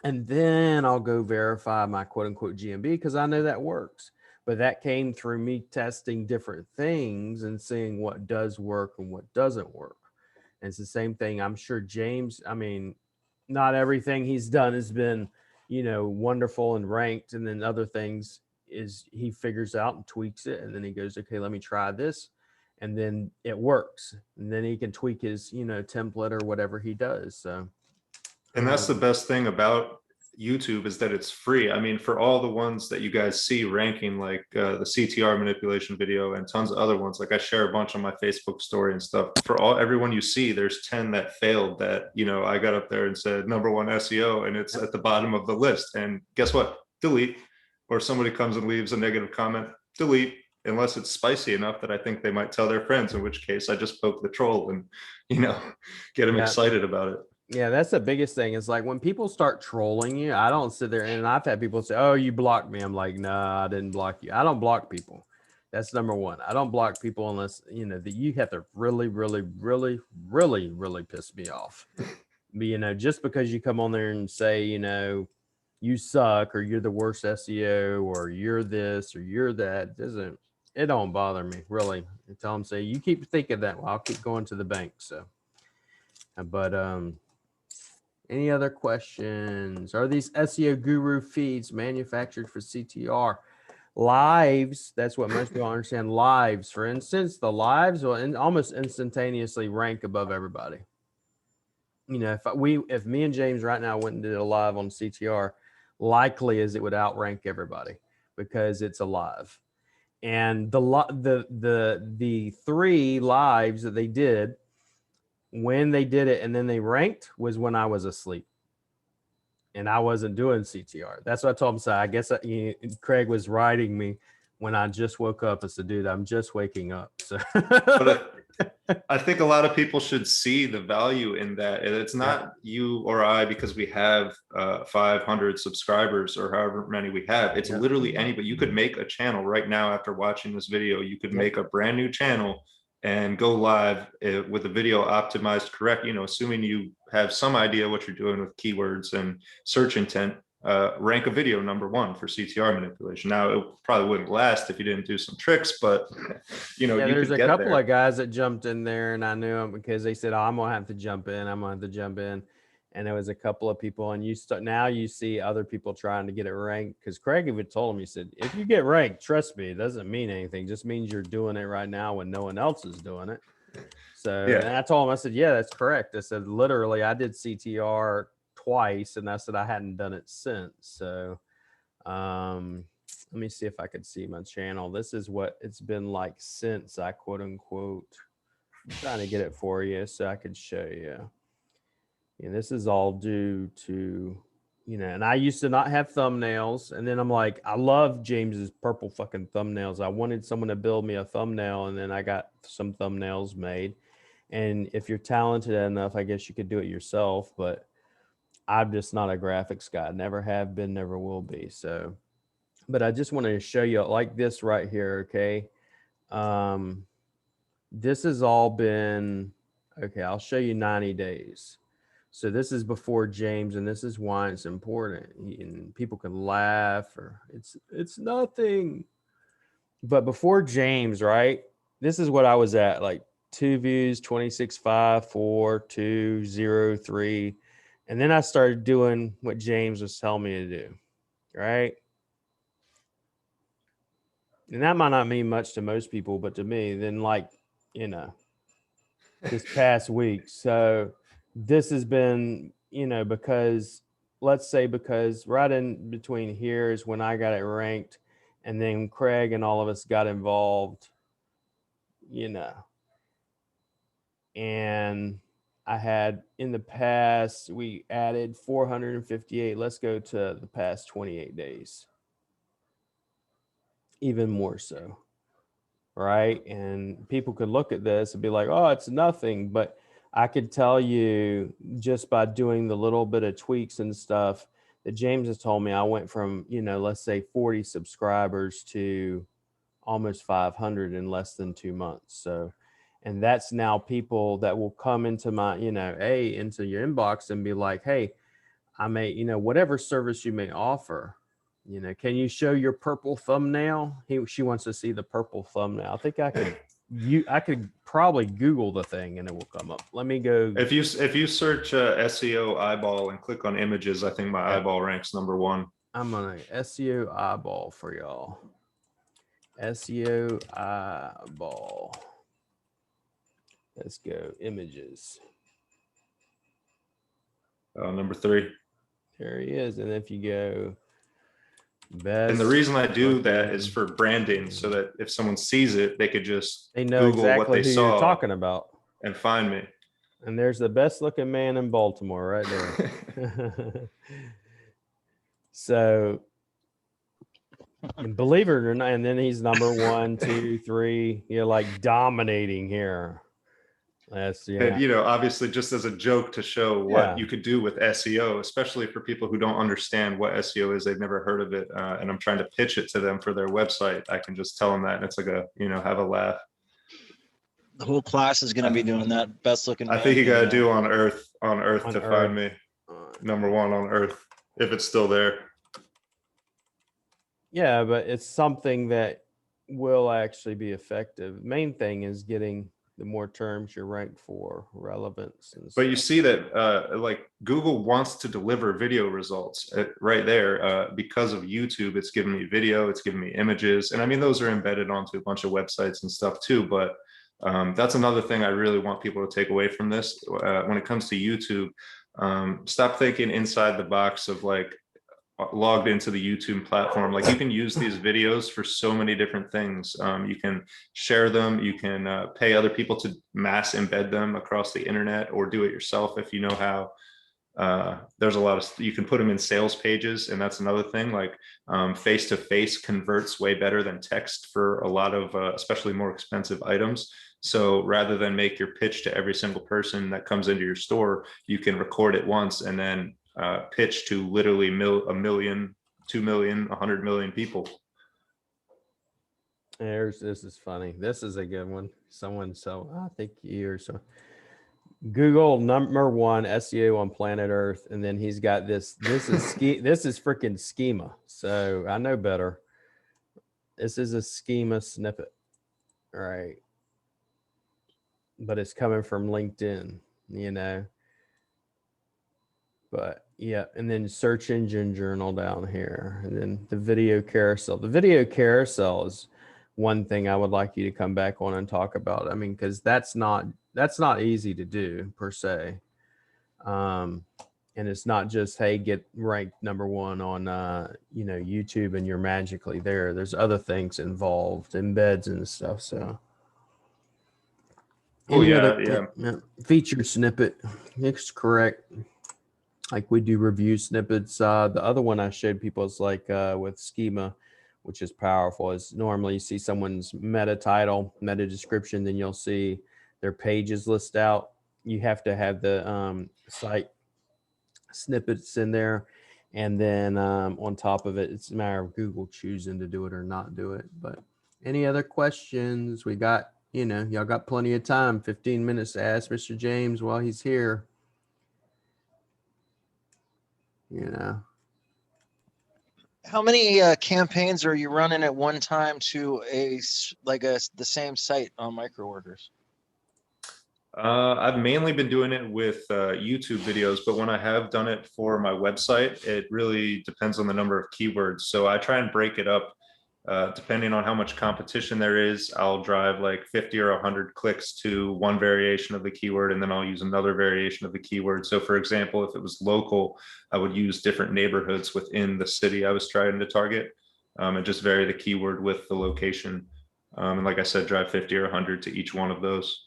and then I'll go verify my quote unquote GMB, because I know that works. But that came through me testing different things and seeing what does work and what doesn't work. And it's the same thing. I'm sure James, I mean, not everything he's done has been, you know, wonderful and ranked. And then other things is he figures out and tweaks it. And then he goes, okay, let me try this. And then it works. And then he can tweak his, you know, template or whatever he does. So, And that's the best thing about, YouTube is that it's free. I mean, for all the ones that you guys see ranking, like the CTR manipulation video and tons of other ones, like I share a bunch on my Facebook story and stuff. For everyone you see, there's 10 that failed that, you know, I got up there and said #1 SEO, and it's at the bottom of the list. And guess what? Delete. Or somebody comes and leaves a negative comment, delete, unless it's spicy enough that I think they might tell their friends, in which case I just poke the troll and, you know, get them excited about it. Yeah, that's the biggest thing. Is like when people start trolling you, I don't sit there, and I've had people say, "Oh, you blocked me." I'm like, "No, I didn't block you. I don't block people." That's number one. I don't block people unless, you know, that you have to really, really, really, really, really piss me off. But, you know, just because you come on there and say, you know, you suck, or you're the worst SEO, or you're this or you're that, it don't bother me really. Until I'm saying, you keep thinking that, well, I'll keep going to the bank. So, but any other questions? Are these SEO guru feeds manufactured for CTR? Lives, that's what most people understand. Lives, for instance, the lives will almost instantaneously rank above everybody. You know, if me and James right now went and did a live on CTR, likely is it would outrank everybody because it's a live. And the 3 lives that they did, when they did it and then they ranked, was when I was asleep and I wasn't doing CTR. That's what I told him. So I guess Craig was writing me when I just woke up. I said, dude, I'm just waking up. So, but I think a lot of people should see the value in that. It's not you or I because we have 500 subscribers or however many we have. It's literally anybody. You could make a channel right now after watching this video. You could make a brand new channel and go live with the video optimized correct, you know, assuming you have some idea what you're doing with keywords and search intent. Rank a video #1 for CTR manipulation. Now, it probably wouldn't last if you didn't do some tricks, but you know, there's a couple of guys that jumped in there, and I knew them because they said, "Oh, I'm gonna have to jump in. I'm gonna have to jump in." And there was a couple of people, and now you see other people trying to get it ranked, because Craig even told him, he said, if you get ranked, trust me, it doesn't mean anything. It just means you're doing it right now when no one else is doing it. So and I told him, I said, yeah, that's correct. I said, literally, I did CTR twice, and I said I hadn't done it since. So let me see if I could see my channel. This is what it's been like since I quote unquote, I'm trying to get it for you so I could show you. And this is all due to, you know, and I used to not have thumbnails. And then I'm like, I love James's purple fucking thumbnails. I wanted someone to build me a thumbnail, and then I got some thumbnails made. And if you're talented enough, I guess you could do it yourself, but I'm just not a graphics guy. Never have been, never will be. So, but I just wanted to show you like this right here. Okay. This has all been, okay, I'll show you 90 days. So this is before James, and this is why it's important. And people can laugh, or it's nothing. But before James, right? This is what I was at, like 2 views, 26.5, 4, 2, 0, 3. And then I started doing what James was telling me to do, right? And that might not mean much to most people, but to me, then, like, you know, this past week. So this has been, you know, because let's say, because right in between here is when I got it ranked, and then Craig and all of us got involved, you know, and I had in the past, we added 458. Let's go to the past 28 days, even more so. Right. And people could look at this and be like, oh, it's nothing. But I could tell you, just by doing the little bit of tweaks and stuff that James has told me, I went from, you know, let's say 40 subscribers to almost 500 in less than 2 months. So, and that's now people that will come into my, you know, into your inbox and be like, hey, I may, you know, whatever service you may offer, you know, can you show your purple thumbnail? She wants to see the purple thumbnail. I think I could probably Google the thing and it will come up. Let me go. If you search SEO eyeball and click on images, I think my eyeball ranks #1. I'm gonna SEO eyeball for y'all. SEO eyeball. Let's go images. #3. There he is. And if you go best, And the reason I do that looking- is for branding, so that if someone sees it, they could just they know Google what exactly they who you're saw talking about. and find me. And there's the best looking man in Baltimore right there. So, and believe it or not, and then he's number 1, 2, 3, you're like dominating here. That's And, you know, obviously just as a joke to show what Yeah. you could do with SEO, especially for people who don't understand what SEO is, they've never heard of it. And I'm trying to pitch it to them for their website. I can just tell them that, and it's like a, you know, have a laugh. The whole class is going to be doing that. Best looking. I think you got to do on Earth to Earth. find me. Number 1 on Earth, if it's still there. Yeah, but it's something that will actually be effective. Main thing is getting the more terms you're ranked for, relevance. And But you stuff. see that like Google wants to deliver video results right there because of YouTube. It's giving me video, it's giving me images. And I mean, those are embedded onto a bunch of websites and stuff too. But that's another thing I really want people to take away from this. When it comes to YouTube, stop thinking inside the box of like logged into the YouTube platform. Like, you can use these videos for so many different things. You can share them, you can pay other people to mass embed them across the internet, or do it yourself if you know how. There's a lot of, you can put them in sales pages, and that's another thing. Like face-to-face converts way better than text for a lot of especially more expensive items. So rather than make your pitch to every single person that comes into your store, you can record it once and then pitch to literally a million, 2 million, 100 million people. This is funny. This is a good one. I think you or so. Google number 1 SEO on planet Earth, and then he's got this. This is this is freaking schema. So I know better. This is a schema snippet, all right? But it's coming from LinkedIn, you know. But yeah, and then search engine journal down here, and then the video carousel. The video carousel is one thing I would like you to come back on and talk about. I mean, because that's not easy to do per se. And it's not just, hey, get ranked number 1 on you know, YouTube and you're magically there. There's other things involved, embeds and stuff. So Oh yeah. Feature snippet. It's correct. Like we do review snippets. The other one I showed people is like with schema, which is powerful, is normally you see someone's meta title, meta description, then you'll see their pages list out. You have to have the site snippets in there. And then on top of it, it's a matter of Google choosing to do it or not do it. But any other questions? We got, you know, y'all got plenty of time, 15 minutes to ask Mr. James while he's here. You know, How many campaigns are you running at one time to the same site on Microworkers? I've mainly been doing it with YouTube videos, but when I have done it for my website, it really depends on the number of keywords. So I try and break it up. Depending on how much competition there is, I'll drive like 50 or 100 clicks to one variation of the keyword, and then I'll use another variation of the keyword. So for example, if it was local, I would use different neighborhoods within the city I was trying to target, and just vary the keyword with the location. And like I said, drive 50 or 100 to each one of those.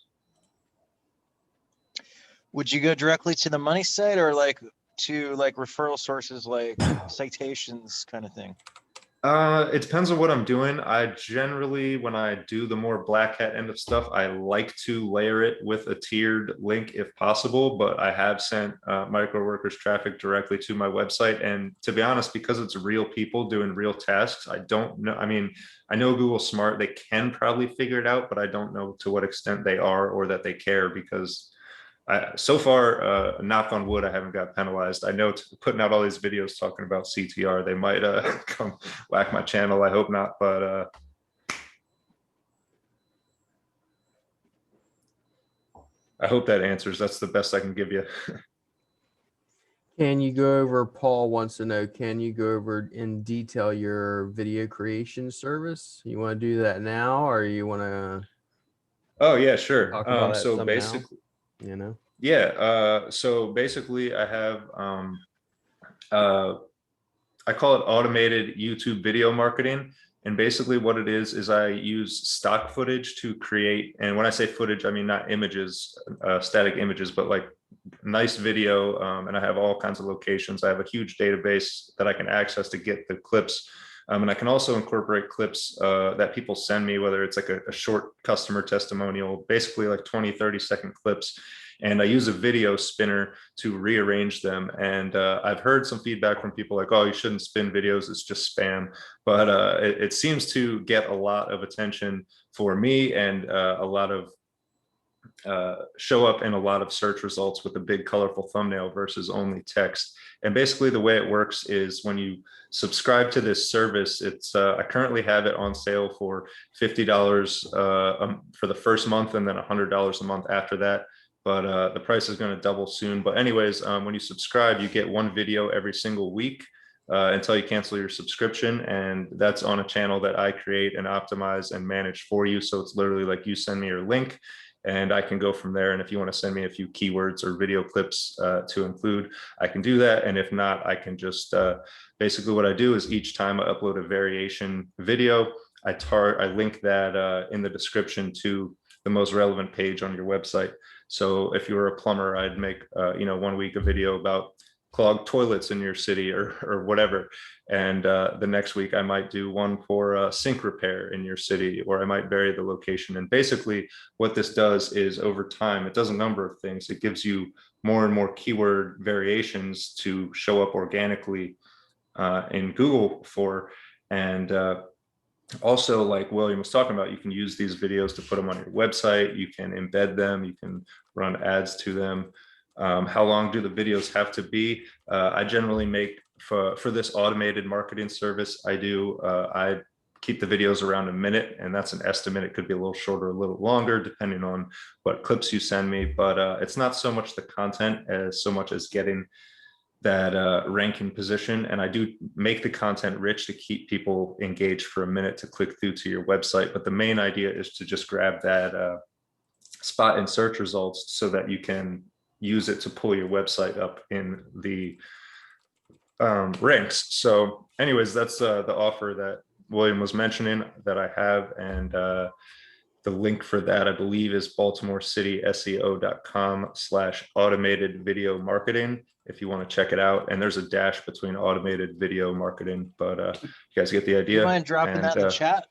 Would you go directly to the money site, or like to like referral sources like citations kind of thing? It depends on what I'm doing. I generally, when I do the more black hat end of stuff, I like to layer it with a tiered link if possible, but I have sent Microworkers traffic directly to my website. And to be honest, because it's real people doing real tasks, I don't know. I mean, I know Google's smart. They can probably figure it out, but I don't know to what extent they are or that they care, because so far, knock on wood, I haven't got penalized. I know putting out all these videos talking about CTR, they might come whack my channel. I hope not, but I hope that answers. That's the best I can give you. can you go over, Paul wants to know, can you go over in detail your video creation service? You want to do that now, or you want to Oh yeah, sure. talk about that So some basically, now? You know? yeah. So basically, I have I call it automated YouTube video marketing. And basically what it is I use stock footage to create, and when I say footage, I mean not images, static images, but like nice video. And I have all kinds of locations. I have a huge database that I can access to get the clips. And I can also incorporate clips that people send me, whether it's like a short customer testimonial, basically like 20, 30-second clips. And I use a video spinner to rearrange them. And I've heard some feedback from people like, oh, you shouldn't spin videos, it's just spam. But it seems to get a lot of attention for me, and a lot of show up in a lot of search results with a big colorful thumbnail versus only text. And basically the way it works is when you subscribe to this service, it's I currently have it on sale for $50 for the first month, and then $100 a month after that. But the price is going to double soon. But anyways, when you subscribe, you get one video every single week until you cancel your subscription. And that's on a channel that I create and optimize and manage for you. So it's literally like you send me your link and I can go from there. And if you want to send me a few keywords or video clips to include, I can do that. And if not, I can just basically what I do is each time I upload a variation video, I link that in the description to the most relevant page on your website. So if you were a plumber, I'd make 1 week a video about clogged toilets in your city or whatever. And the next week I might do one for sink repair in your city, or I might vary the location. And basically what this does is over time, it does a number of things. It gives you more and more keyword variations to show up organically in Google for. And also, like William was talking about, you can use these videos to put them on your website. You can embed them. You can run ads to them. How long do the videos have to be? I generally make for this automated marketing service, I keep the videos around a minute, and that's an estimate. It could be a little shorter, a little longer, depending on what clips you send me. But it's not so much the content as so much as getting that ranking position. And I do make the content rich to keep people engaged for a minute to click through to your website. But the main idea is to just grab that spot in search results so that you can use it to pull your website up in the ranks. So anyways, that's the offer that William was mentioning that I have. And the link for that, I believe, is baltimorecityseo.com/automated video marketing if you want to check it out. And there's a dash between automated video marketing, but you guys get the idea. Do you mind dropping that in the chat?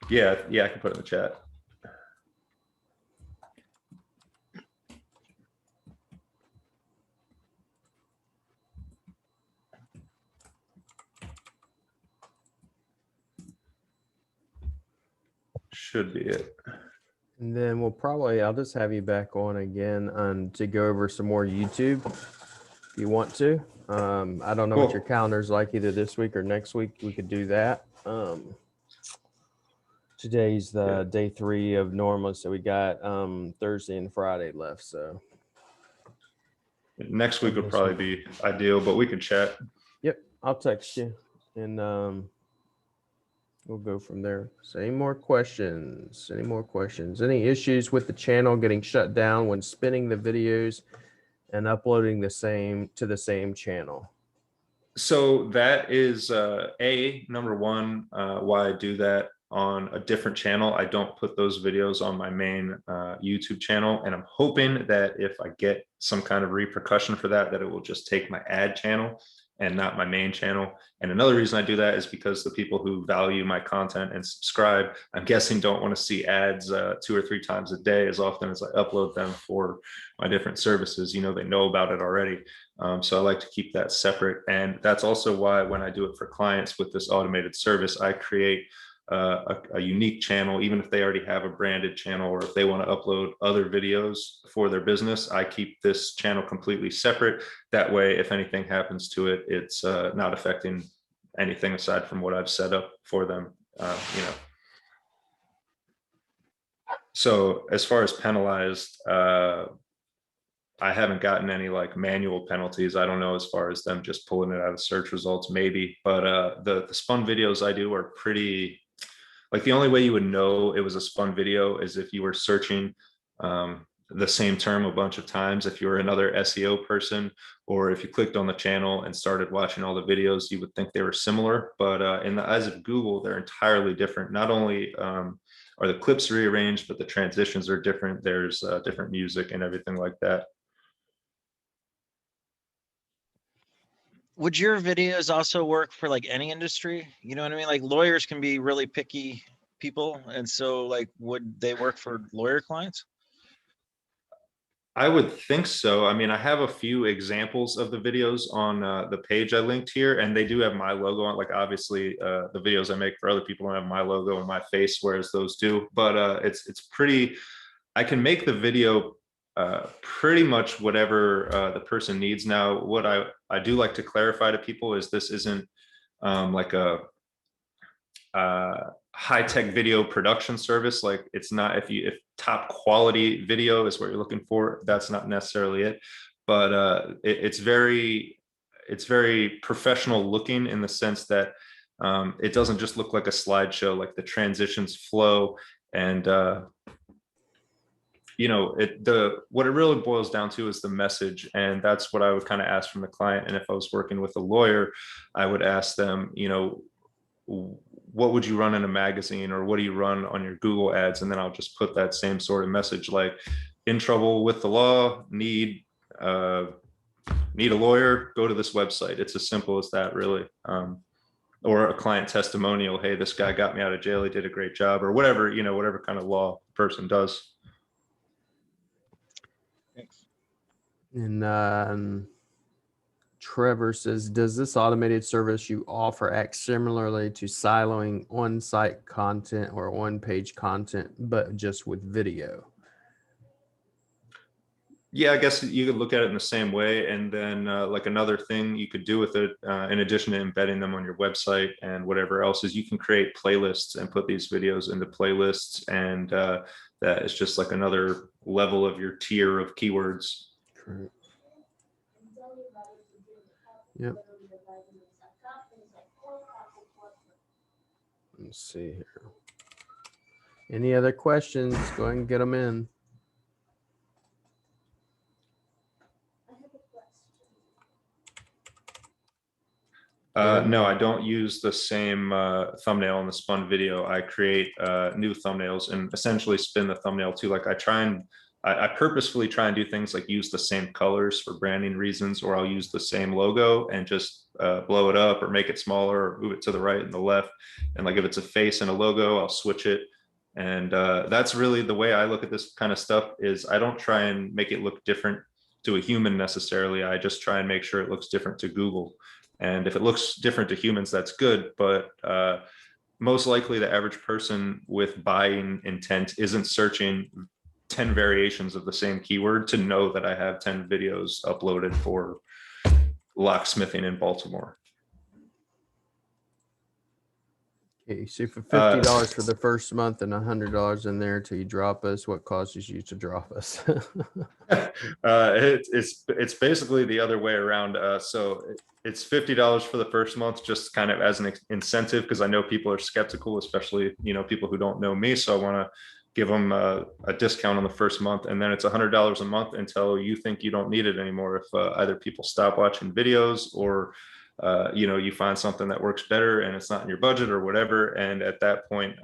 Yeah, I can put it in the chat. Should be it. And then I'll just have you back on again to go over some more YouTube if you want to. I don't know what your calendar's like either this week or next week. We could do that. Today's the day 3 of normal, so we got Thursday and Friday left. So next week would probably be ideal, but we could chat. Yep, I'll text you and we'll go from there. So any more questions? Any issues with the channel getting shut down when spinning the videos and uploading to the same channel? So that is number one, why I do that on a different channel. I don't put those videos on my main YouTube channel, and I'm hoping that if I get some kind of repercussion for that, that it will just take my ad channel and not my main channel. And another reason I do that is because the people who value my content and subscribe, I'm guessing, don't want to see ads 2 or 3 times a day as often as I upload them for my different services. They know about it already. So I like to keep that separate. And that's also why when I do it for clients with this automated service, I create a unique channel. Even if they already have a branded channel, or if they want to upload other videos for their business, I keep this channel completely separate. That way, if anything happens to it, it's not affecting anything aside from what I've set up for them. So as far as penalized, I haven't gotten any like manual penalties. I don't know, as far as them just pulling it out of search results, maybe. But the spun videos I do are pretty, like, the only way you would know it was a spun video is if you were searching. the same term a bunch of times. If you're another SEO person, or if you clicked on the channel and started watching all the videos, you would think they were similar. But in the eyes of Google, they're entirely different. Not only are the clips rearranged, but the transitions are different. There's different music and everything like that. Would your videos also work for like any industry? You know what I mean? Like lawyers can be really picky people. And so like, would they work for lawyer clients? I would think so. I mean, I have a few examples of the videos on the page I linked here, and they do have my logo on. Like, obviously, the videos I make for other people don't have my logo and my face, whereas those do. But it's pretty. I can make the video pretty much whatever the person needs. Now, what I do like to clarify to people is this isn't like a high-tech video production service. Like, it's not, if top quality video is what you're looking for, that's not necessarily it. But it's very professional looking, in the sense that it doesn't just look like a slideshow. Like, the transitions flow, and what it really boils down to is the message. And that's what I would kind of ask from the client. And if I was working with a lawyer, I would ask them, what would you run in a magazine, or what do you run on your Google ads? And then I'll just put that same sort of message, like, in trouble with the law, need a lawyer, go to this website. It's as simple as that, really. Or a client testimonial, hey, this guy got me out of jail, he did a great job, or whatever, whatever kind of law person does. Thanks. And Trevor says, does this automated service you offer act similarly to siloing on-site content or on-page content, but just with video? Yeah, I guess you could look at it in the same way. And then like, another thing you could do with it, in addition to embedding them on your website and whatever else, is you can create playlists and put these videos into playlists. And that is just like another level of your tier of keywords. Correct. Yep. Let's see here. Any other questions? Go ahead and get them in. No, I don't use the same thumbnail on the spun video. I create new thumbnails and essentially spin the thumbnail too. Like, I purposefully try and do things like use the same colors for branding reasons, or I'll use the same logo and just blow it up, or make it smaller, or move it to the right and the left. And like, if it's a face and a logo, I'll switch it. And that's really the way I look at this kind of stuff. Is I don't try and make it look different to a human necessarily. I just try and make sure it looks different to Google. And if it looks different to humans, that's good. But most likely the average person with buying intent isn't searching 10 variations of the same keyword to know that I have 10 videos uploaded for locksmithing in Baltimore. Okay, so for $50 for the first month and $100 in there till you drop us, what causes you to drop us? It's basically the other way around. So it's $50 for the first month, just kind of as an incentive, because I know people are skeptical, especially people who don't know me. So I want to give them a discount on the first month, and then it's $100 a month until you think you don't need it anymore. If either people stop watching videos, or you find something that works better and it's not in your budget or whatever. And at that point,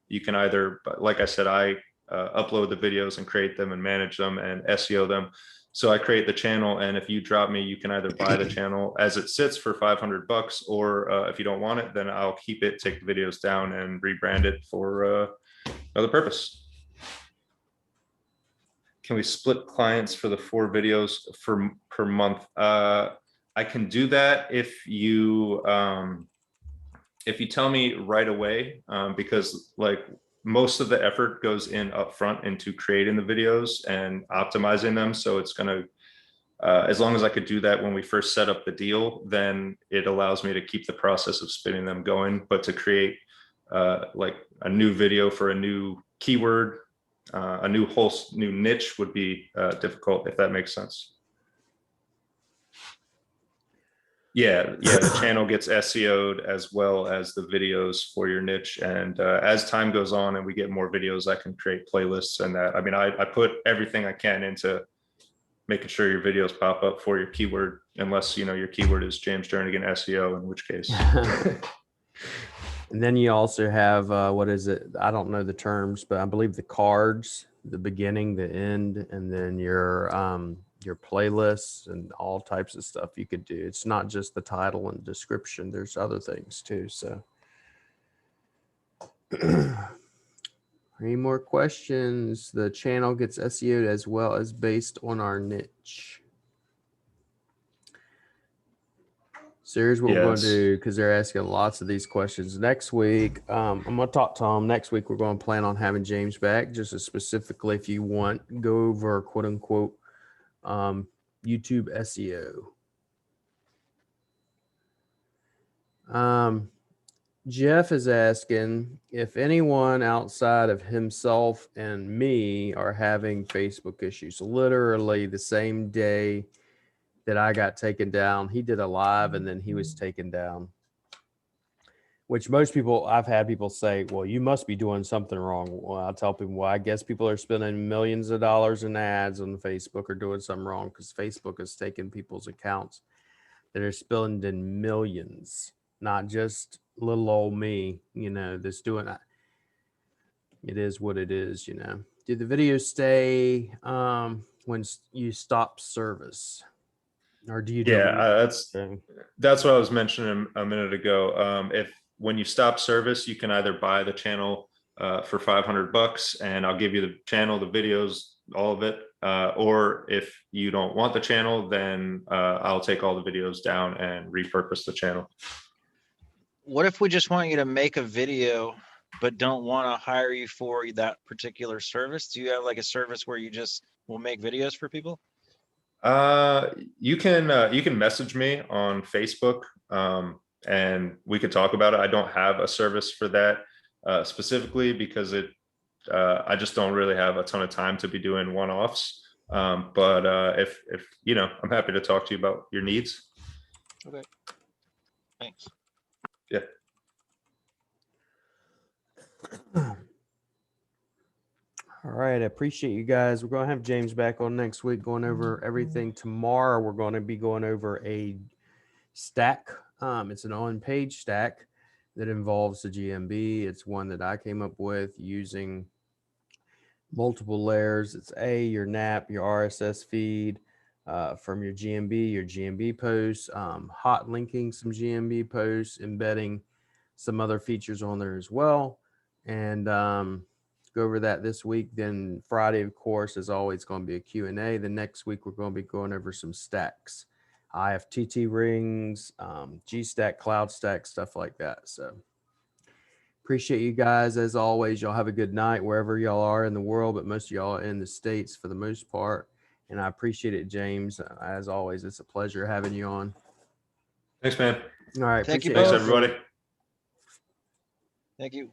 you can either, like I said, I upload the videos and create them and manage them and SEO them. So I create the channel, and if you drop me, you can either buy the channel as it sits for $500, or if you don't want it, then I'll keep it, take the videos down, and rebrand it for another purpose. Can we split clients for the 4 videos per month? I can do that if you tell me right away, because like, most of the effort goes in upfront into creating the videos and optimizing them. So it's going to, as long as I could do that when we first set up the deal, then it allows me to keep the process of spinning them going. But to create like a new video for a new keyword, a new niche would be difficult, if that makes sense. The channel gets SEO'd as well as the videos for your niche. And as time goes on and we get more videos, I can create playlists and that. I mean, I put everything I can into making sure your videos pop up for your keyword, unless, your keyword is James Jernigan SEO, in which case. And then you also have, what is it? I don't know the terms, but I believe the cards, the beginning, the end, and then your playlists and all types of stuff you could do. It's not just the title and description. There's other things too. So any more questions? The channel gets SEO'd as well as based on our niche. So here's what we're going to do, because they're asking lots of these questions. Next week, I'm going to talk to them. Next week, we're going to plan on having James back, just as specifically, if you want, go over quote unquote YouTube SEO. Jeff is asking if anyone outside of himself and me are having Facebook issues. Literally the same day that I got taken down, he did a live and then he was taken down. Which most people, I've had people say, well, you must be doing something wrong. Well, I'll tell people, well, I guess people are spending millions of dollars in ads on Facebook or doing something wrong, because Facebook is taking people's accounts that are spending millions, not just little old me, that's doing it. It is what it is, Do the videos stay when you stop service? Or do you delete? That's what I was mentioning a minute ago. When you stop service, you can either buy the channel for $500 and I'll give you the channel, the videos, all of it. Or if you don't want the channel, then I'll take all the videos down and repurpose the channel. What if we just want you to make a video but don't want to hire you for that particular service? Do you have like a service where you just will make videos for people? You can message me on Facebook and we could talk about it. I don't have a service for that specifically because I just don't really have a ton of time to be doing one-offs. But if I'm happy to talk to you about your needs. Okay. Thanks. Yeah. All right. I appreciate you guys. We're going to have James back on next week, going over everything. Tomorrow, we're going to be going over a stack. It's an on-page stack that involves the GMB. It's one that I came up with using multiple layers. It's your NAP, your RSS feed from your GMB posts, hot linking some GMB posts, embedding some other features on there as well. And go over that this week. Then Friday, of course, is always going to be a Q&A. The next week, we're going to be going over some stacks, IFTT rings, G-Stack, Cloud Stack, stuff like that. So appreciate you guys. As always, y'all have a good night wherever y'all are in the world, but most of y'all are in the States for the most part. And I appreciate it, James. As always, it's a pleasure having you on. Thanks, man. All right. Thank you Thanks, both. everybody. Thank you.